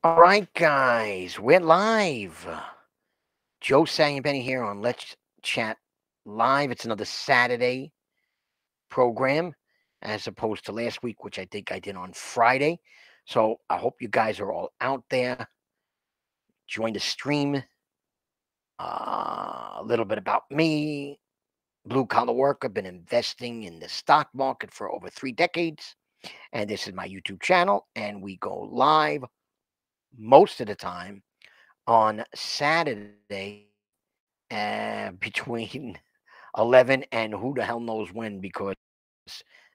All right, guys, we're live. Joe Saglimbeni here on Let's Chat Live. It's another Saturday program as opposed to last week, which I think I did on Friday. So I hope you guys are all out there. Join the stream. A little bit about me. Blue collar worker, been investing in the stock market for over 3 decades. And this is my YouTube channel. And we go live most of the time on Saturday between 11 and who the hell knows when, because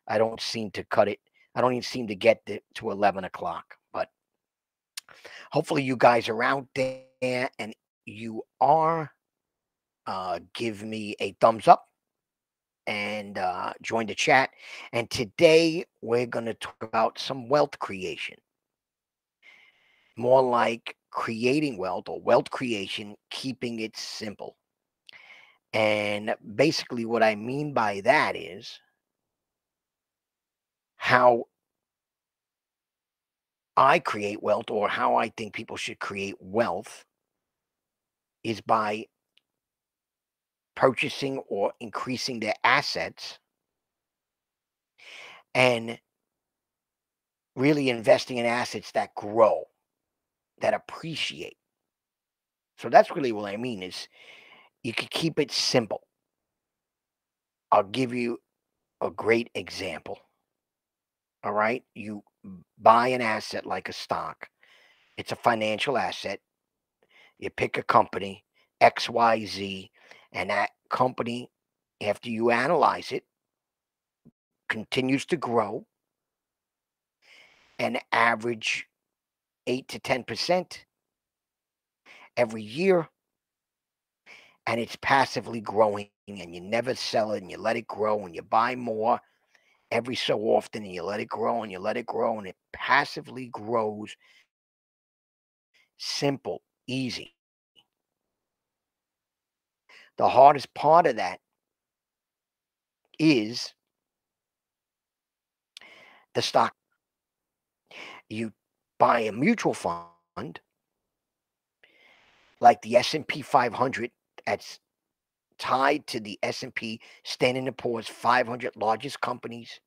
I don't seem to cut it. I don't even seem to get to 11 o'clock. But hopefully you guys are out there and you are. Give me a thumbs up and join the chat. And today we're going to talk about some wealth creation, more like creating wealth or wealth creation, keeping it simple. And basically, what I mean by that is how I create wealth, or how I think people should create wealth, is by purchasing or increasing their assets and really investing in assets that grow, that appreciate. So that's really what I mean is you could keep it simple. I'll give you a great example. All right. You buy an asset like a stock, it's a financial asset. You pick a company, XYZ, and that company, after you analyze it, continues to grow and average 8 to 10% every year, and it's passively growing, and you never sell it, and you let it grow, and you buy more every so often, and you let it grow, and you let it grow, and it passively grows. Simple, easy. The hardest part of that is the stock. You buy a mutual fund like the S&P 500, that's tied to the S&P Standard & Poor's 500 largest companies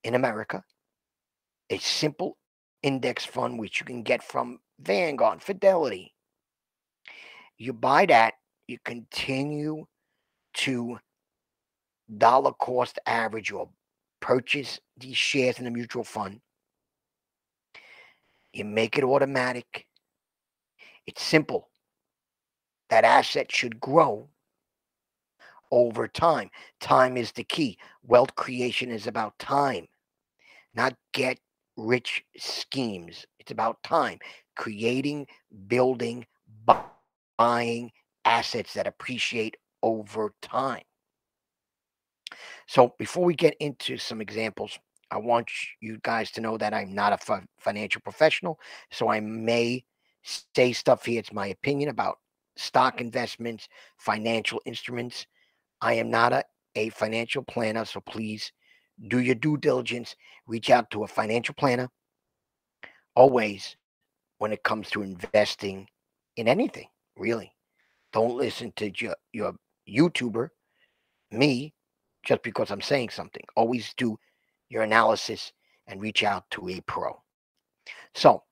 in America. A simple index fund which you can get from Vanguard, Fidelity. You buy that, you continue to dollar cost average or purchase these shares in the mutual fund. You make it automatic. It's simple. That asset should grow over time. Time is the key. Wealth creation is about time, not get rich schemes. It's about time. Creating, building, buying assets that appreciate over time. So before we get into some examples, I want you guys to know that I'm not a financial professional. So I may say stuff here. It's my opinion about stock investments, financial instruments. I am not a financial planner. So please do your due diligence. Reach out to a financial planner always when it comes to investing in anything, really. Don't listen to your YouTuber, me, just because I'm saying something. Always do your analysis and reach out to a pro. So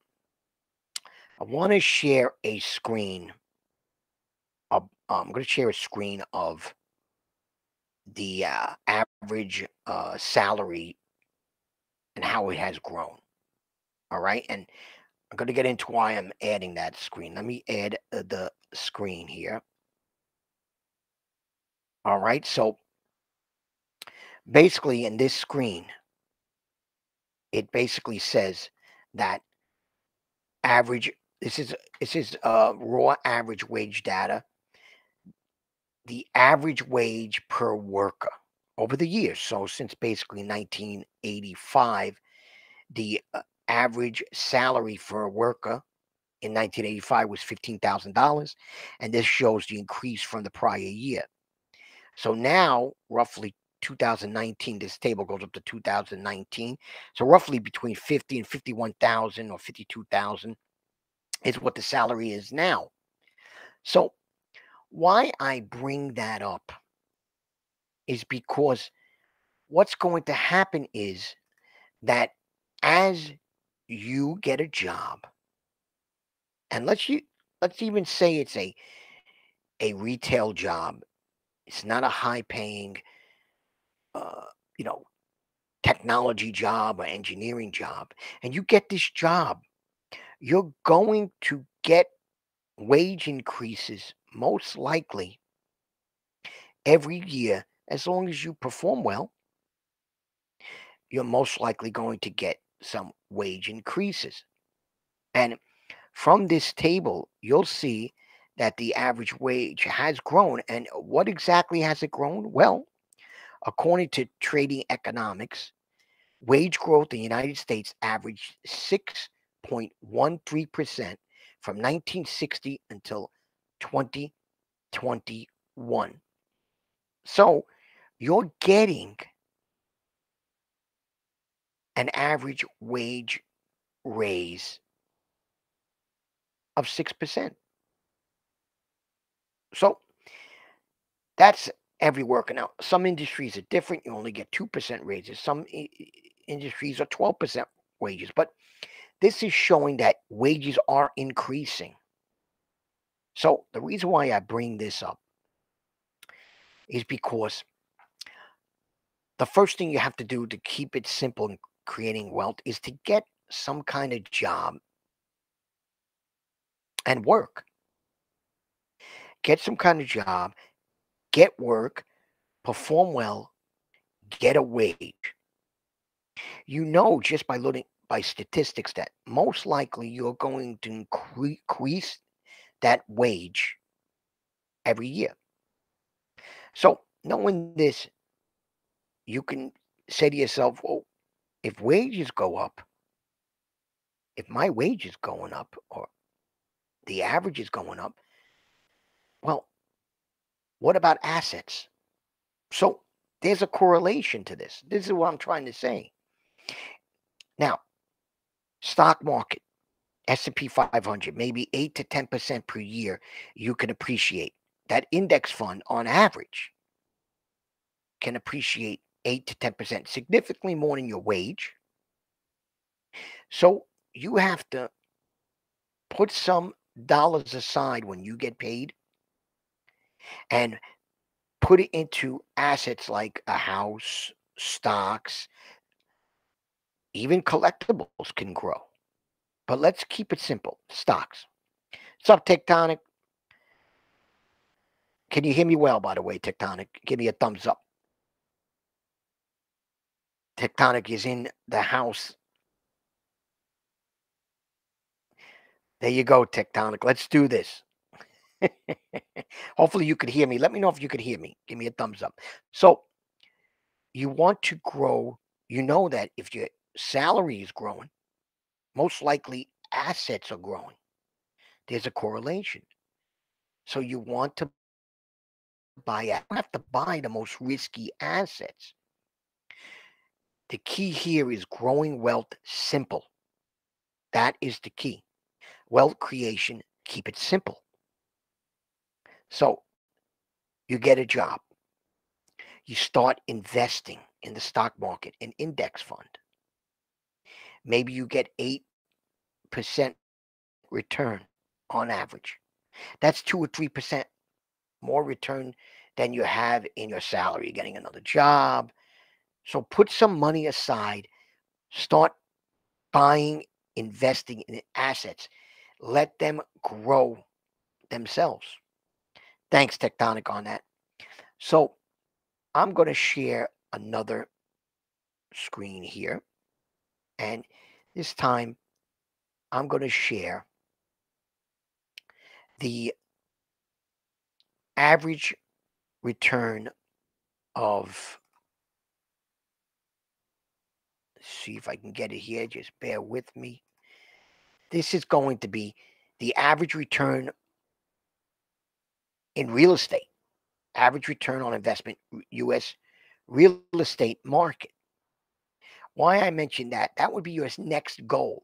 I want to share a screen. I'm going to share a screen of the average salary and how it has grown. All right. And I'm going to get into why I'm adding that screen. Let me add the screen here. All right. So basically, in this screen, it basically says that average. This is raw average wage data. The average wage per worker over the years. So since basically 1985, the average salary for a worker in 1985 was $15,000, and this shows the increase from the prior year. So now, roughly 2019, this table goes up to 2019. So roughly between 50 and 51,000 or 52,000. is what the salary is now. So why I bring that up is because what's going to happen is that as you get a job, and let's even say it's a retail job. It's not a high paying uh, you know, technology job or engineering job, and you get this job, you're going to get wage increases most likely every year. As long as you perform well, you're most likely going to get some wage increases. And from this table, you'll see that the average wage has grown. And what exactly has it grown? Well, according to trading economics, wage growth in the United States averaged 6.13% from 1960 until 2021. So you're getting an average wage raise of 6%. So that's every worker. Now, some industries are different. You only get 2% raises. Some industries are 12% wages. But this is showing that wages are increasing. So the reason why I bring this up is because the first thing you have to do to keep it simple in creating wealth is to get some kind of job and work. Get some kind of job, get work, perform well, get a wage. You know, just by looking by statistics, that most likely you're going to increase that wage every year. So, knowing this, you can say to yourself, well, if wages go up, if my wage is going up or the average is going up, well, what about assets? So there's a correlation to this. This is what I'm trying to say. Now, stock market, S&P 500, maybe 8 to 10% per year you can appreciate. That index fund on average can appreciate 8 to 10%, significantly more than your wage. So you have to put some dollars aside when you get paid and put it into assets like a house, stocks, even collectibles can grow. But let's keep it simple. Stocks. What's up, Tectonic? Can you hear me well, by the way, Tectonic? Give me a thumbs up. Tectonic is in the house. There you go, Tectonic. Let's do this. Hopefully you could hear me. Let me know if you could hear me. Give me a thumbs up. So you want to grow. You know that if your salary is growing, most likely assets are growing. There's a correlation. So you want to buy. You don't have to buy the most risky assets. The key here is growing wealth simple. That is the key. Wealth creation, keep it simple. So you get a job. You start investing in the stock market, an index fund. Maybe you get 8% return on average. That's 2 or 3% more return than you have in your salary. You're getting another job. So put some money aside. Start buying, investing in assets. Let them grow themselves. Thanks, Tectonic, on that. So I'm going to share another screen here. And this time I'm going to share the average return of, see if I can get it here. Just bear with me. This is going to be the average return in real estate, average return on investment, U.S. real estate market. Why I mentioned that, that would be your next goal.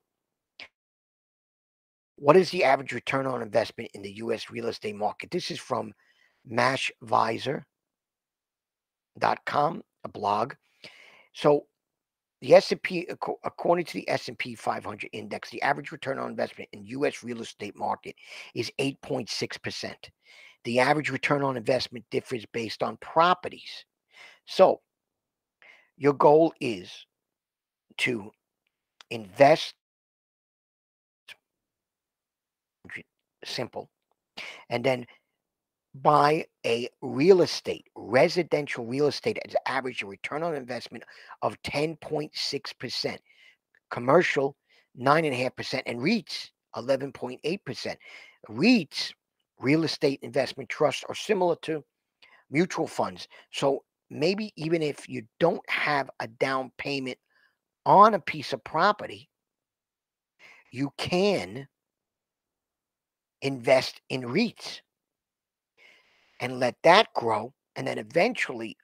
What is the average return on investment in the U.S. real estate market? This is from mashvisor.com, a blog. So the S&P, according to the S&P 500 index, the average return on investment in U.S. real estate market is 8.6%. The average return on investment differs based on properties. So your goal is to invest simple and then buy a residential real estate as average a return on investment of 10.6%, commercial 9.5%, and REITs 11.8%. REITs, real estate investment trusts, are similar to mutual funds. So maybe even if you don't have a down payment on a piece of property, you can invest in REITs and let that grow. And then eventually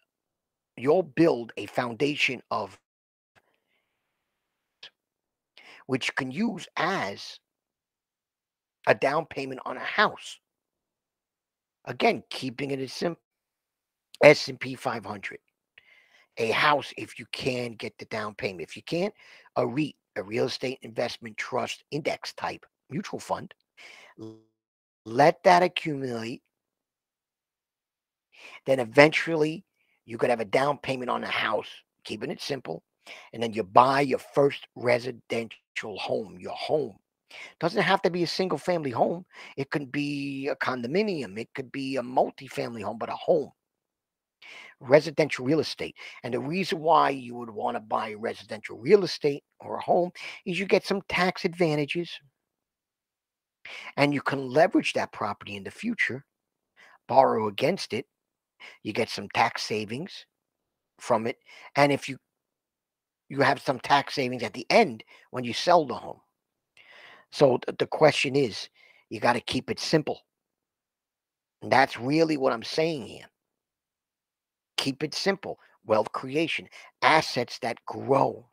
you'll build a foundation of which you can use as a down payment on a house. Again, keeping it as simple. S&P 500. A house if you can get the down payment. If you can't, a REIT, a real estate investment trust index type mutual fund. Let that accumulate. Then eventually you could have a down payment on a house, keeping it simple. And then you buy your first residential home, your home. Doesn't have to be a single family home. It could be a condominium. It could be a multi-family home, but a home, residential real estate. And the reason why you would want to buy residential real estate or a home is you get some tax advantages and you can leverage that property in the future, borrow against it. You get some tax savings from it. And if you have some tax savings at the end when you sell the home. So the question is, you got to keep it simple. And that's really what I'm saying here. Keep it simple. Wealth creation, assets that grow.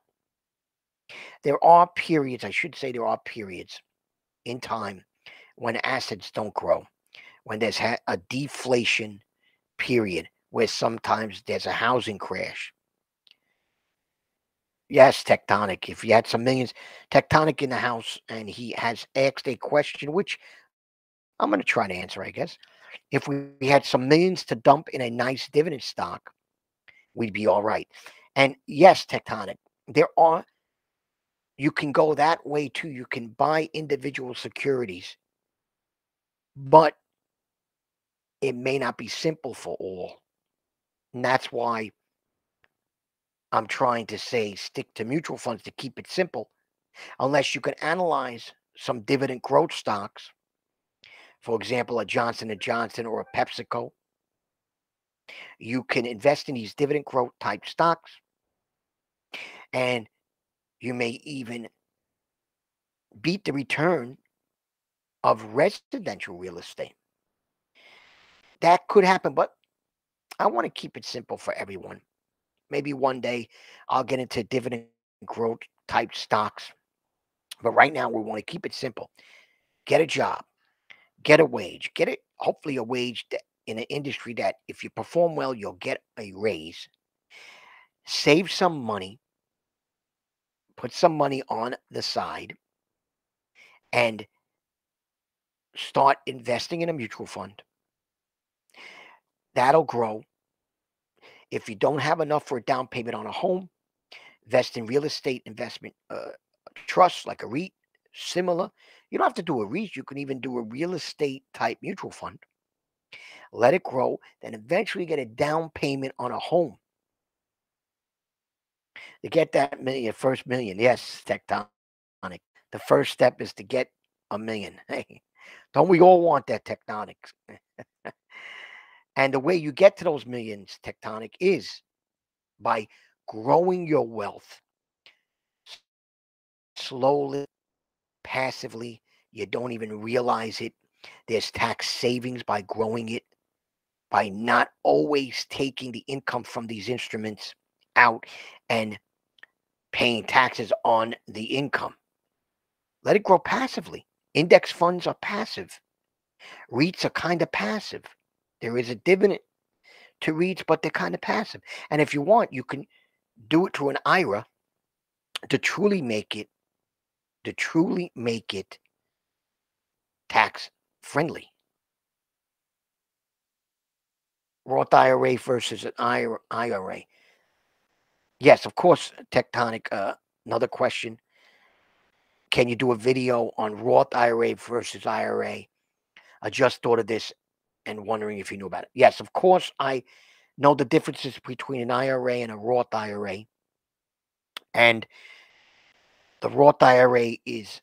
There are periods, I should say, there are periods in time when assets don't grow, when there's a deflation period, where sometimes there's a housing crash. Yes, Tectonic. If you had some millions, Tectonic in the house, and he has asked a question, which I'm going to try to answer, I guess. If we had some millions to dump in a nice dividend stock, we'd be all right. And yes, Tectonic, there are, you can go that way too. You can buy individual securities, but it may not be simple for all. And that's why I'm trying to say stick to mutual funds to keep it simple, unless you can analyze some dividend growth stocks, for example, a Johnson and Johnson or a PepsiCo. You can invest in these dividend growth type stocks, and you may even beat the return of residential real estate. That could happen, but I want to keep it simple for everyone. Maybe one day I'll get into dividend growth type stocks, but right now we want to keep it simple. Get a job, get a wage, get it, hopefully a wage that in an industry that if you perform well, you'll get a raise. Save some money, put some money on the side, and start investing in a mutual fund. That'll grow. If you don't have enough for a down payment on a home, invest in real estate investment trusts like a REIT, similar. You don't have to do a REIT. You can even do a real estate type mutual fund. Let it grow, then eventually get a down payment on a home. To get that million, first million, yes, Tectonic. The first step is to get a million. Hey, don't we all want that, Tectonics? And the way you get to those millions, Tectonic, is by growing your wealth slowly, passively. You don't even realize it. There's tax savings by growing it, by not always taking the income from these instruments out and paying taxes on the income. Let it grow passively. Index funds are passive. REITs are kind of passive. There is a dividend to REITs, but they're kind of passive. And if you want, you can do it through an IRA to truly make it tax friendly. Roth IRA versus an IRA. Yes, of course, Tectonic. Another question. Can you do a video on Roth IRA versus IRA? I just thought of this and wondering if you knew about it. Yes, of course, I know the differences between an IRA and a Roth IRA. And the Roth IRA is,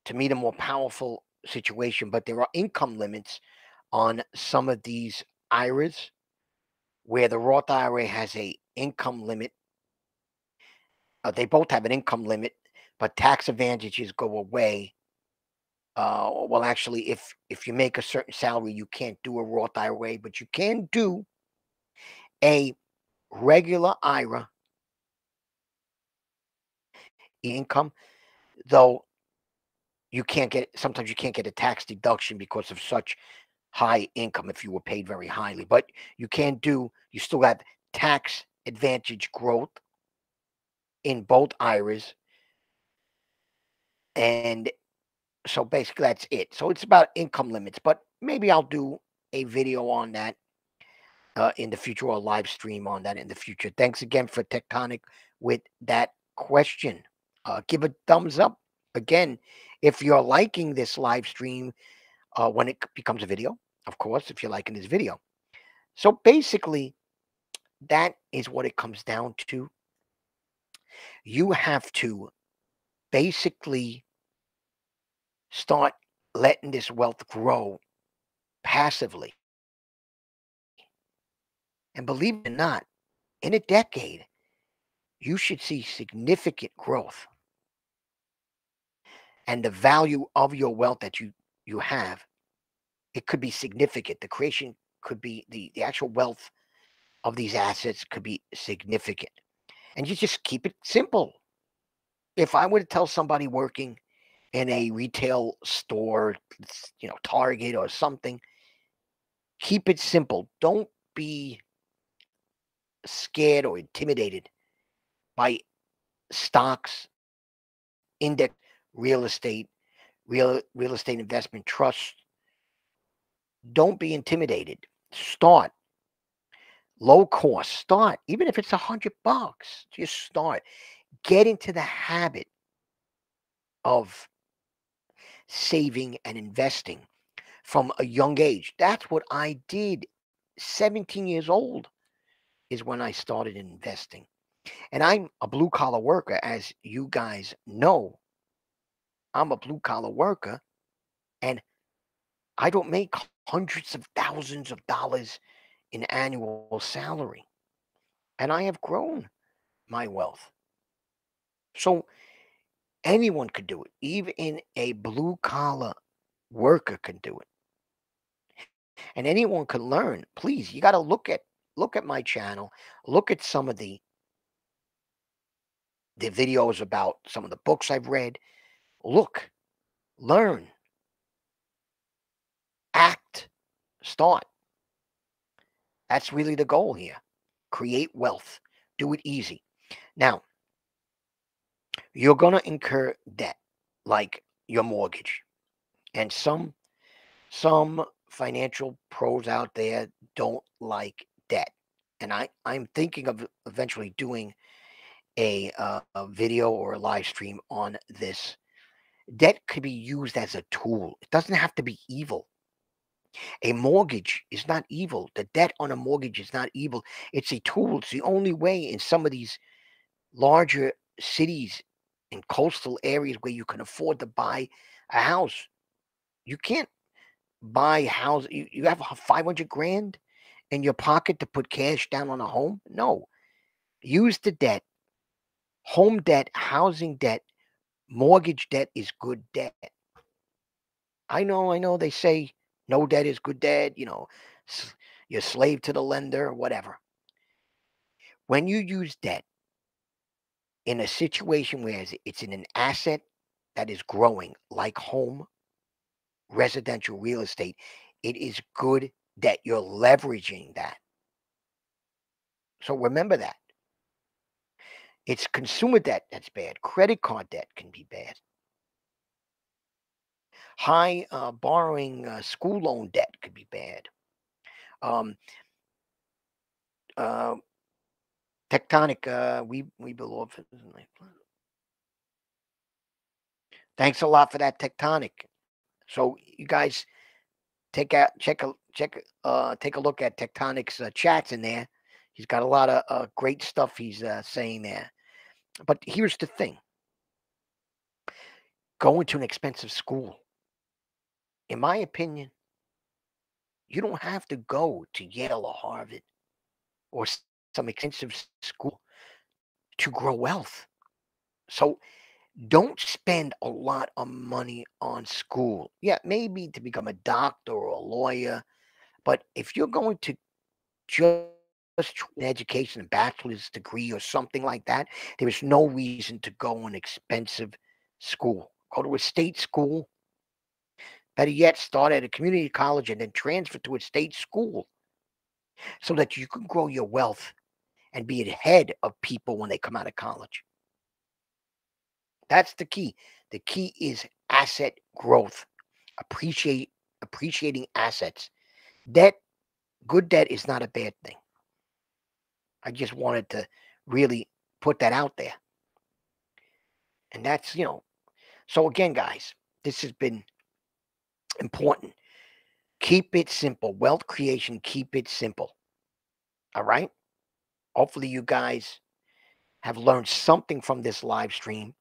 to me, the more powerful situation, but there are income limits on some of these IRAs where the Roth IRA has a income limit. They both have an income limit, but tax advantages go away. Well, actually, if you make a certain salary, you can't do a Roth IRA, but you can do a regular IRA income, though sometimes you can't get a tax deduction because of such high income if you were paid very highly. But you still have tax advantage growth in both IRAs. And so basically that's it. So it's about income limits, but maybe I'll do a video on that in the future, or a live stream on that in the future. Thanks again for Tectonic with that question. Give a thumbs up. Again, if you're liking this live stream when it becomes a video, of course, if you're liking this video. So basically, that is what it comes down to. You have to basically start letting this wealth grow passively. And believe it or not, in a decade, you should see significant growth, and the value of your wealth that you have, it could be significant. The creation could be the actual wealth of these assets could be significant. And you just keep it simple. If I were to tell somebody working in a retail store, Target or something, keep it simple. Don't be scared or intimidated by stocks, index, real estate, real estate investment trusts. Don't be intimidated. Start low cost. Start, even if it's $100. Just start. Get into the habit of saving and investing from a young age. That's what I did. 17 years old is when I started investing. And I'm a blue collar worker, as you guys know. I'm a blue collar worker, and I don't make hundreds of thousands of dollars in annual salary. And I have grown my wealth. So anyone could do it. Even a blue collar worker can do it. And anyone can learn. Please, you got to look at my channel, look at some of the videos about some of the books I've read. Look, learn, act, start. That's really the goal here. Create wealth. Do it easy. Now, you're going to incur debt like your mortgage. And some financial pros out there don't like debt. And I'm thinking of eventually doing a video or a live stream on this. Debt could be used as a tool. It doesn't have to be evil. A mortgage is not evil. The debt on a mortgage is not evil. It's a tool. It's the only way in some of these larger cities and coastal areas where you can afford to buy a house. You can't buy a house. You have 500 grand in your pocket to put cash down on a home. No, use the debt. Home debt, housing debt, mortgage debt is good debt. I know they say no debt is good debt, you're slave to the lender, whatever. When you use debt in a situation where it's in an asset that is growing, like home, residential real estate, it is good that you're leveraging that. So remember that. It's consumer debt that's bad. Credit card debt can be bad. High borrowing school loan debt could be bad. Um, uh, tectonic, we below. Thanks a lot for that tectonic. So you guys take a look at Tectonic's chats in there. He's got a lot of great stuff he's saying there. But here's the thing: going to an expensive school, in my opinion, you don't have to go to Yale or Harvard or some expensive school to grow wealth. So don't spend a lot of money on school. Yeah, maybe to become a doctor or a lawyer, but if you're going to just an education, a bachelor's degree or something like that, there is no reason to go an expensive school. Go to a state school. Better yet, start at a community college and then transfer to a state school so that you can grow your wealth and be ahead of people when they come out of college. That's the key. The key is asset growth. Appreciating assets. Debt, good debt is not a bad thing. I just wanted to really put that out there. And that's. So again, guys, this has been important. Keep it simple. Wealth creation, keep it simple. All right? Hopefully you guys have learned something from this live stream.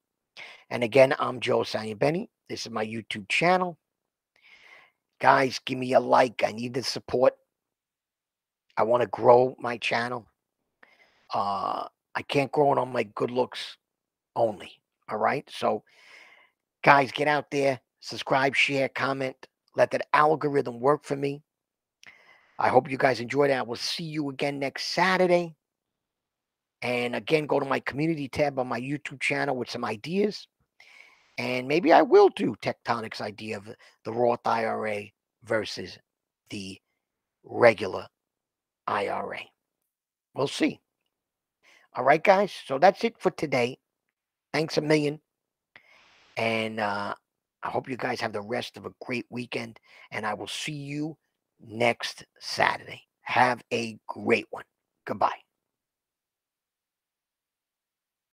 And again, I'm Joe Saglimbeni. This is my YouTube channel. Guys, give me a like. I need the support. I want to grow my channel. I can't grow it on my good looks only. All right. So, guys, get out there, subscribe, share, comment. Let that algorithm work for me. I hope you guys enjoyed it. I will see you again next Saturday. And again, go to my community tab on my YouTube channel with some ideas. And maybe I will do Tectonic's idea of the Roth IRA versus the regular IRA. We'll see. All right, guys. So that's it for today. Thanks a million. And I hope you guys have the rest of a great weekend. And I will see you next Saturday. Have a great one. Goodbye.